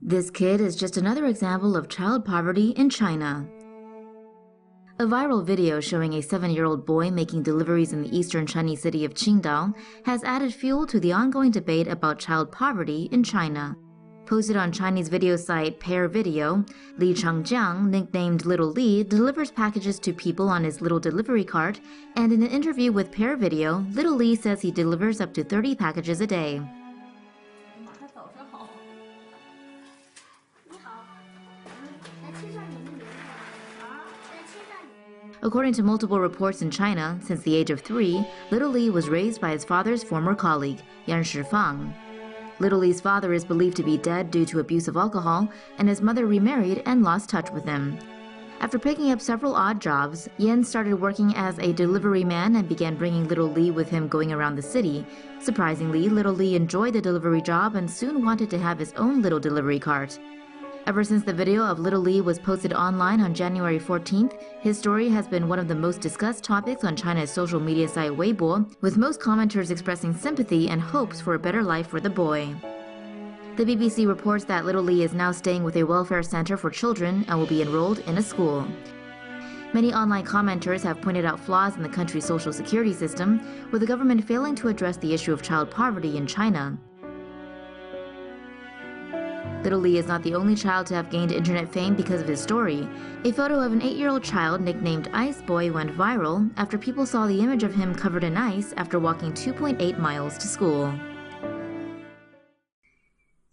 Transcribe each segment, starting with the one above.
This kid is just another example of child poverty in China. A viral video showing a 7-year-old boy making deliveries in the eastern Chinese city of Qingdao has added fuel to the ongoing debate about child poverty in China. Posted on Chinese video site Pair Video, Li Changjiang, nicknamed Little Li, delivers packages to people on his little delivery cart, and in an interview with Pair Video, Little Li says he delivers up to 30 packages a day. According to multiple reports in China, since the age of 3, Little Li was raised by his father's former colleague, Yan Shifang. Little Li's father is believed to be dead due to abuse of alcohol, and his mother remarried and lost touch with him. After picking up several odd jobs, Yan started working as a delivery man and began bringing Little Li with him going around the city. Surprisingly, Little Li enjoyed the delivery job and soon wanted to have his own little delivery cart. Ever since the video of Little Li was posted online on January 14th, his story has been one of the most discussed topics on China's social media site Weibo, with most commenters expressing sympathy and hopes for a better life for the boy. The BBC reports that Little Li is now staying with a welfare center for children and will be enrolled in a school. Many online commenters have pointed out flaws in the country's social security system, with the government failing to address the issue of child poverty in China. Little Li is not the only child to have gained internet fame because of his story. A photo of an 8-year-old child nicknamed Ice Boy went viral after people saw the image of him covered in ice after walking 2.8 miles to school.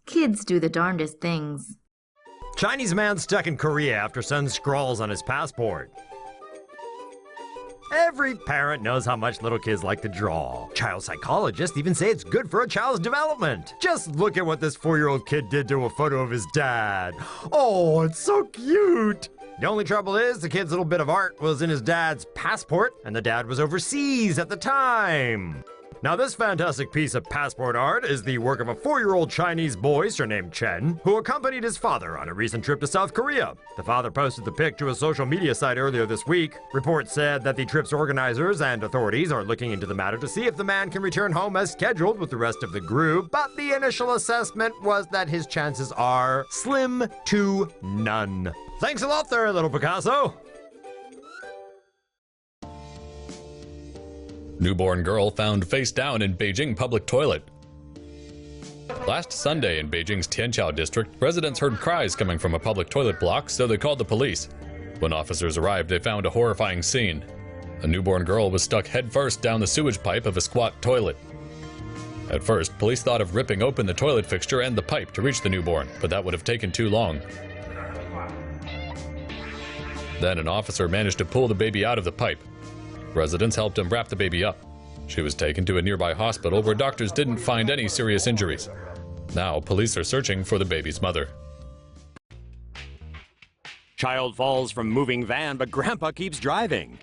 Kids do the darndest things. Chinese man stuck in Korea after son scrawls on his passport. Every parent knows how much little kids like to draw. Child psychologists even say it's good for a child's development. Just look at what this 4-year-old kid did to a photo of his dad. Oh, it's so cute! The only trouble is the kid's little bit of art was in his dad's passport, and the dad was overseas at the time. Now, this fantastic piece of passport art is the work of a 4-year-old Chinese boy surnamed Chen, who accompanied his father on a recent trip to South Korea. The father posted the pic to a social media site earlier this week. Reports said that the trip's organizers and authorities are looking into the matter to see if the man can return home as scheduled with the rest of the group, but the initial assessment was that his chances are slim to none. Thanks a lot there, little Picasso! Newborn girl found face down in Beijing public toilet. Last Sunday in Beijing's Tianqiao district, residents heard cries coming from a public toilet block, so they called the police. When officers arrived, they found a horrifying scene. A newborn girl was stuck headfirst down the sewage pipe of a squat toilet. At first, police thought of ripping open the toilet fixture and the pipe to reach the newborn, but that would have taken too long. Then an officer managed to pull the baby out of the pipe. Residents helped him wrap the baby up. She was taken to a nearby hospital where doctors didn't find any serious injuries. Now, police are searching for the baby's mother. Child falls from moving van, but grandpa keeps driving.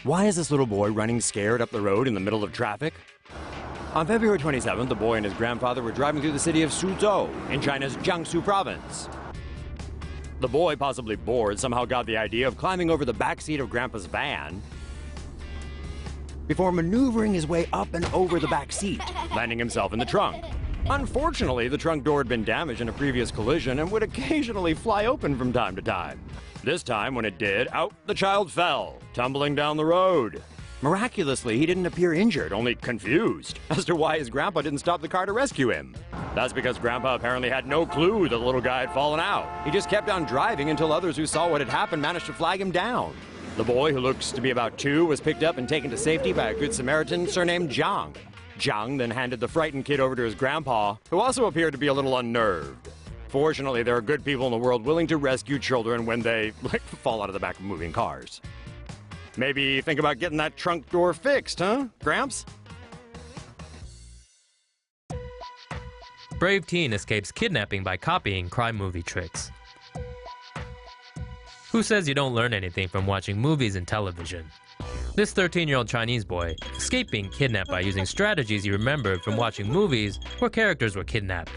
Why is this little boy running scared up the road in the middle of traffic? On February 27th, the boy and his grandfather were driving through the city of Suzhou in China's Jiangsu province. The boy, possibly bored, somehow got the idea of climbing over the back seat of Grandpa's van before maneuvering his way up and over the back seat, landing himself in the trunk. Unfortunately, the trunk door had been damaged in a previous collision and would occasionally fly open from time to time. This time, when it did, out the child fell, tumbling down the road. Miraculously, he didn't appear injured, only confused as to why his grandpa didn't stop the car to rescue him. That's because Grandpa apparently had no clue the little guy had fallen out. He just kept on driving until others who saw what had happened managed to flag him down. The boy, who looks to be about 2, was picked up and taken to safety by a good Samaritan surnamed Zhang. Zhang then handed the frightened kid over to his grandpa, who also appeared to be a little unnerved. Fortunately, there are good people in the world willing to rescue children when they, fall out of the back of moving cars. Maybe think about getting that trunk door fixed, huh, Gramps? Brave teen escapes kidnapping by copying crime movie tricks. Who says you don't learn anything from watching movies and television? This 13-year-old Chinese boy escaped being kidnapped by using strategies he remembered from watching movies where characters were kidnapped.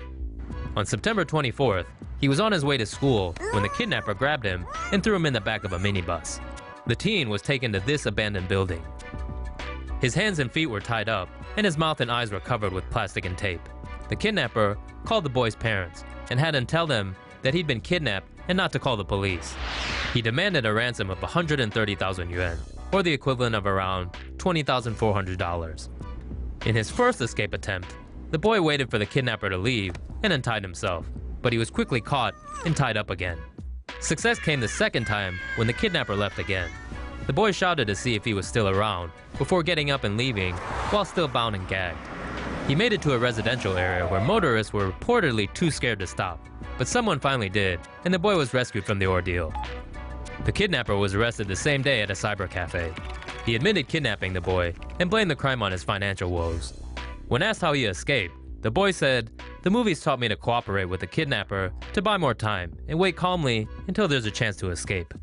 On September 24th, he was on his way to school when the kidnapper grabbed him and threw him in the back of a minibus. The teen was taken to this abandoned building. His hands and feet were tied up, and his mouth and eyes were covered with plastic and tape. The kidnapper called the boy's parents and had them tell them that he'd been kidnapped and not to call the police. He demanded a ransom of 130,000 yuan, or the equivalent of around $20,400. In his first escape attempt, the boy waited for the kidnapper to leave and untied himself, but he was quickly caught and tied up again. Success came the second time when the kidnapper left again. The boy shouted to see if he was still around before getting up and leaving while still bound and gagged. He made it to a residential area where motorists were reportedly too scared to stop, but someone finally did, and the boy was rescued from the ordeal. The kidnapper was arrested the same day at a cyber cafe. He admitted kidnapping the boy and blamed the crime on his financial woes. When asked how he escaped, the boy said, "The movies taught me to cooperate with the kidnapper to buy more time and wait calmly until there's a chance to escape."